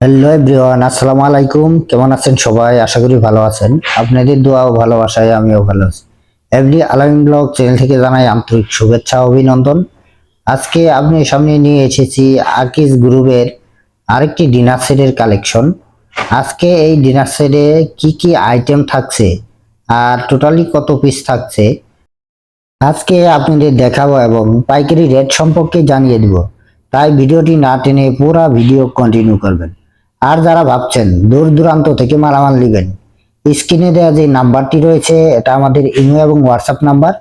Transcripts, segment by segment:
Hello everyone, আসসালামু আলাইকুম। কেমন আছেন সবাই? আশা করি ভালো আছেন। আপনাদের দোয়া ও ভালোবাসায় আমিও ভালো আছি। এভরি আলামিন ব্লগ চ্যানেল থেকে জানাই আন্তরিক শুভেচ্ছা ও অভিনন্দন। আজকে আপনার সামনে নিয়ে এসেছি আকিজ গ্রুপের আরেকটি ডিনার সেটের কালেকশন। আজকে এই ডিনার সেটে কি কি আইটেম থাকছে আর টোটালি কত পিস থাকছে আজকে আপনাদের দেখাবো এবং পাইকারি রেট সম্পর্কে জানিয়ে দিব। তাই ভিডিওটি না টেনে পুরো ভিডিও কন্টিনিউ করবেন। আর যারা ভাবছেন দূর দূরান্ত থেকে মালামাল নেবেন, স্ক্রিনে দেওয়া যে নাম্বারটি রয়েছে এটা আমাদের ইমেল এবং হোয়াটসঅ্যাপ নাম্বার।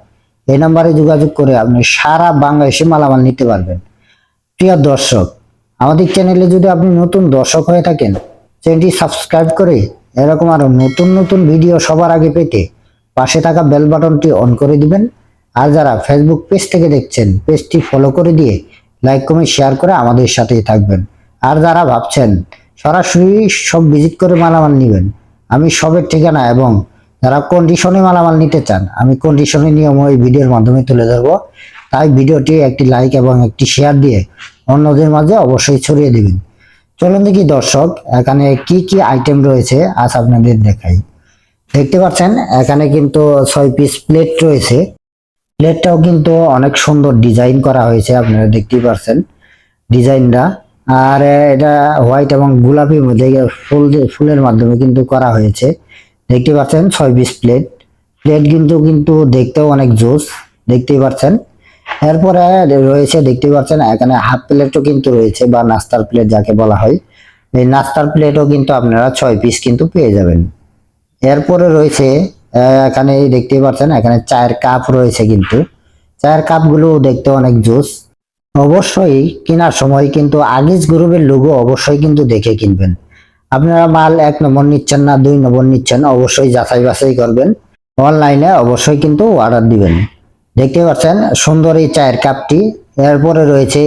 এই নাম্বারে যোগাযোগ করে আপনি সারা বাংলাদেশে মালামাল নিতে পারবেন। প্রিয় দর্শক, আমাদের চ্যানেলে যদি আপনি নতুন দর্শক হয়ে থাকেন, চ্যানেলটি সাবস্ক্রাইব করে এরকম আরো নতুন নতুন ভিডিও সবার আগে পেতে পাশে থাকা বেল বাটনটি অন করে দিবেন। আর যারা ফেসবুক পেজ থেকে দেখছেন, পেজটি ফলো করে দিয়ে লাইক কমেন্ট শেয়ার করে আমাদের সাথেই থাকবেন। আর যারা ভাবছেন সরাসরি সব ভিজিট করে মালামাল নেবেন, আমি সবের ঠিকানা এবং যারা কন্ডিশনে মালামাল নিতে চান আমি কন্ডিশনে নিয়ম এই ভিডিওর মাধ্যমে তুলে ধরবো। তাই ভিডিওটি একটি লাইক এবং একটি শেয়ার দিয়ে অন্যদের মাঝে অবশ্যই ছড়িয়ে দিবেন। চলুন দেখি দর্শক, এখানে কি কি আইটেম রয়েছে আজ আপনাদের দেখাই। দেখতে পাচ্ছেন এখানে কিন্তু 6 পিস প্লেট রয়েছে। প্লেটটাও কিন্তু অনেক সুন্দর ডিজাইন করা হয়েছে, আপনারা দেখতেই পাচ্ছেন ডিজাইনটা। আর এটা হোয়াইট এবং গোলাপি মধ্যে ফুলের মাধ্যমে কিন্তু করা হয়েছে। দেখতে পাচ্ছেন 6 পিস প্লেট। প্লেট কিন্তু দেখতেও অনেক জোস, দেখতেই পাচ্ছেন। এরপরে রয়েছে দেখতে পাচ্ছেন এখানে হাফ প্লেটও কিন্তু রয়েছে, বা নাস্তার প্লেট যাকে বলা হয়। এই নাস্তার প্লেটও কিন্তু আপনারা 6 পিস কিন্তু পেয়ে যাবেন। এরপরে রয়েছে এখানে দেখতে পাচ্ছেন এখানে চায়ের কাপ রয়েছে, কিন্তু চায়ের কাপ গুলো দেখতে অনেক জোস। অবশ্যই কেনার সময় কিন্তু আগিজ গ্রুপের লোগো অবশ্যই কিন্তু দেখে কিনবেন। আপনারা মাল 1 নম্বর নিচ্ছেন না 2 নম্বর নিচ্ছেন, অবশ্যই যাচাই বাছাই করবেন। অনলাইনে অবশ্যই কিন্তু অর্ডার দিবেন। দেখতে পাচ্ছেন সুন্দর এই চায়ের কাপটি। এরপরে রয়েছে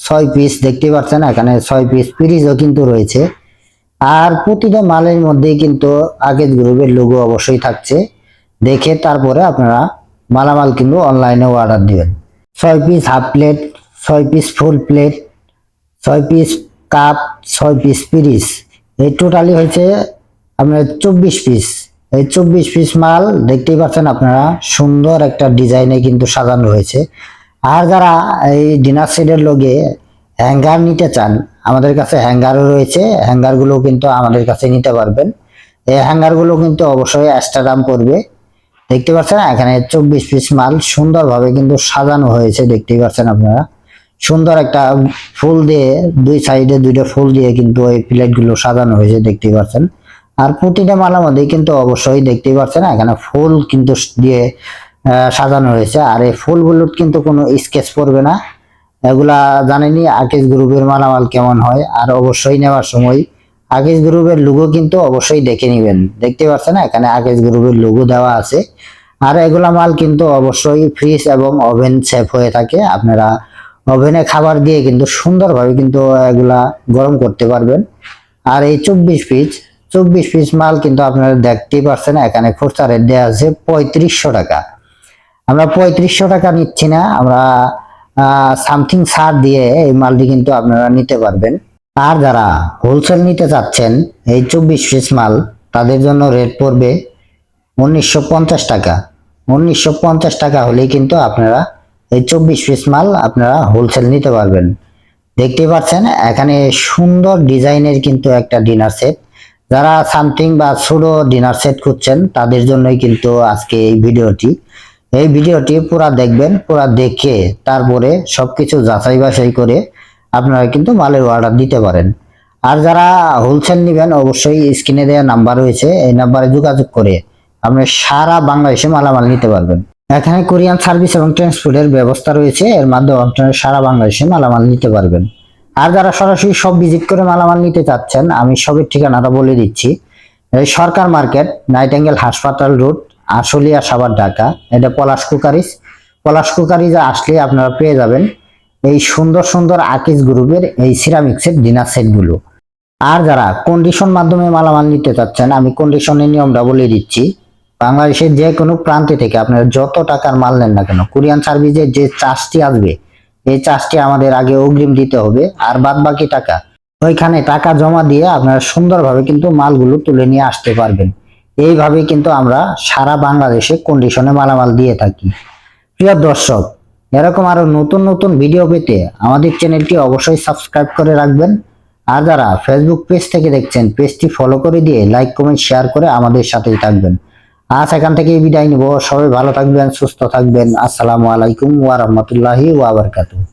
6 পিস, দেখতে পাচ্ছেন এখানে 6 পিস পিরিজও কিন্তু রয়েছে। আর প্রতিটা মালের মধ্যেই কিন্তু আগের গ্রুপের লোগো অবশ্যই থাকছে। দেখে তারপরে আপনারা মালামাল কিন্তু অনলাইনে অর্ডার দিবেন। 6 piece half plate, 6 piece full plate, 6 piece cup, 6 piece পিরিস, এই টোটালি হয়েছে আপনার 24 পিস। এই 24 পিস মাল দেখতেই পাচ্ছেন আপনারা, সুন্দর একটা ডিজাইনে কিন্তু সাজানো হয়েছে। আর যারা এই ডিনার সেটের লগে হ্যাঙ্গার নিতে চান, আমাদের কাছে হ্যাঙ্গারও রয়েছে। হ্যাঙ্গার গুলো কিন্তু আমাদের কাছে নিতে পারবেন। এই হ্যাঙ্গার গুলো কিন্তু অবশ্যই এক্সট্রা দাম পড়বে। দেখতে পাচ্ছেন এখানে 24 পিস মাল সুন্দরভাবে কিন্তু সাজানো হয়েছে, দেখতেই পাচ্ছেন আপনারা। সুন্দর একটা ফুল দিয়ে দুই সাইডে 2টা ফুল দিয়ে কিন্তু এই প্লেট গুলো সাজানো হয়েছে, দেখতেই পাচ্ছেন। আর প্রতিটা মালার মধ্যে কিন্তু অবশ্যই দেখতেই পাচ্ছেন এখানে ফুল কিন্তু দিয়ে সাজানো হয়েছে। আর এই ফুলগুলোর কিন্তু কোনো স্কেচ পড়বে না। এগুলা জানেনই আকিজ গ্রুপের মালামাল কেমন হয়। আর অবশ্যই নেওয়ার সময় আকিজ গ্রুপের লোগো কিন্তু অবশ্যই দেখে নেবেন। দেখতে পাচ্ছেন এখানে আকিজ গ্রুপের লোগো দেওয়া আছে। আর এগুলা মাল কিন্তু অবশ্যই ফ্রিজ এবং ওভেন সেফ হয়ে থাকে। আপনারা ওভেনে খাবার দিয়ে কিন্তু সুন্দরভাবে কিন্তু এগুলা গরম করতে পারবেন। আর এই 24 পিস মাল কিন্তু আপনারা দেখতেই পাচ্ছেন এখানে খুচরা রেট দেওয়া আছে 3500 টাকা। আমরা 3500 টাকা নিচ্ছি না, আমরা সামথিং ছাড় দিয়ে এই মালটি কিন্তু আপনারা নিতে পারবেন। আর যারা হোলসেল নিতে চাচ্ছেন এই 24 পিস মাল, তাদের জন্য রেট পড়বে 1950 টাকা। 1950 টাকা হলেই কিন্তু আপনারা এই 24 পিস মাল আপনারা হোলসেল নিতে পারবেন। দেখতে পাচ্ছেন এখানে সুন্দর ডিজাইনের কিন্তু একটা ডিনার সেট। যারা সামথিং বা ছোট ডিনার সেট খুঁজছেন তাদের জন্যই কিন্তু আজকে এই ভিডিওটি। এই ভিডিওটি পুরা দেখবেন, পুরা দেখে তারপরে সবকিছু যাচাই বাছাই করে আপনারা কিন্তু মালের অর্ডার দিতে পারেন। আর যারা হোলসেল নেবেন অবশ্যই স্ক্রিনে দেওয়া নাম্বার রয়েছে, এই নাম্বারে যোগাযোগ করে আপনি সারা বাংলাদেশে মালামাল নিতে পারবেন। এখানে কোরিয়ান সার্ভিস এবং ট্রান্সপোর্টের ব্যবস্থা রয়েছে, এর মাধ্যমে আপনারা সারা বাংলাদেশে মালামাল নিতে পারবেন। আর যারা সরাসরি সব ভিজিট করে মালামাল নিতে চাচ্ছেন আমি সবের ঠিকানাটা বলে দিচ্ছি। এই সরকার মার্কেট, নাইটিঙ্গেল হাসপাতাল রোড, আশুলিয়া সাভার ঢাকা। এটা পলাশ কুকারিজে আসলে আপনারা পেয়ে যাবেন এই সুন্দর সুন্দর আকিজ গ্রুপের এই সিরামিক্সের ডিনার সেট গুলো। আর যারা কন্ডিশন মাধ্যমে মালামাল নিতে চাচ্ছেন আমি কন্ডিশনের নিয়মটা বলে দিচ্ছি। বাংলাদেশের যে কোনো প্রান্তে থেকে আপনারা যত টাকার মাল নেন না কেন, কোরিয়ান সার্ভিসের যে চার্জটি আসবে এই চার্জটি আমাদের আগে অগ্রিম দিতে হবে। আর বাদ বাকি টাকা ওইখানে টাকা জমা দিয়ে আপনারা সুন্দরভাবে কিন্তু মালগুলো তুলে নিয়ে আসতে পারবেন। এইভাবে কিন্তু আমরা সারা বাংলাদেশে কন্ডিশনে মালামাল দিয়ে থাকি। প্রিয় দর্শক, এরকম আরো নতুন নতুন ভিডিও পেতে আমাদের চ্যানেলটি অবশ্যই সাবস্ক্রাইব করে রাখবেন। আর যারা ফেসবুক পেজ থেকে দেখছেন, পেজটি ফলো করে দিয়ে লাইক কমেন্ট শেয়ার করে আমাদের সাথেই থাকবেন। আজ এখান থেকে বিদায় নিব। সবাই ভালো থাকবেন, সুস্থ থাকবেন। আসসালামু আলাইকুম ওয়া রাহমাতুল্লাহি ওয়া বারাকাতুহু।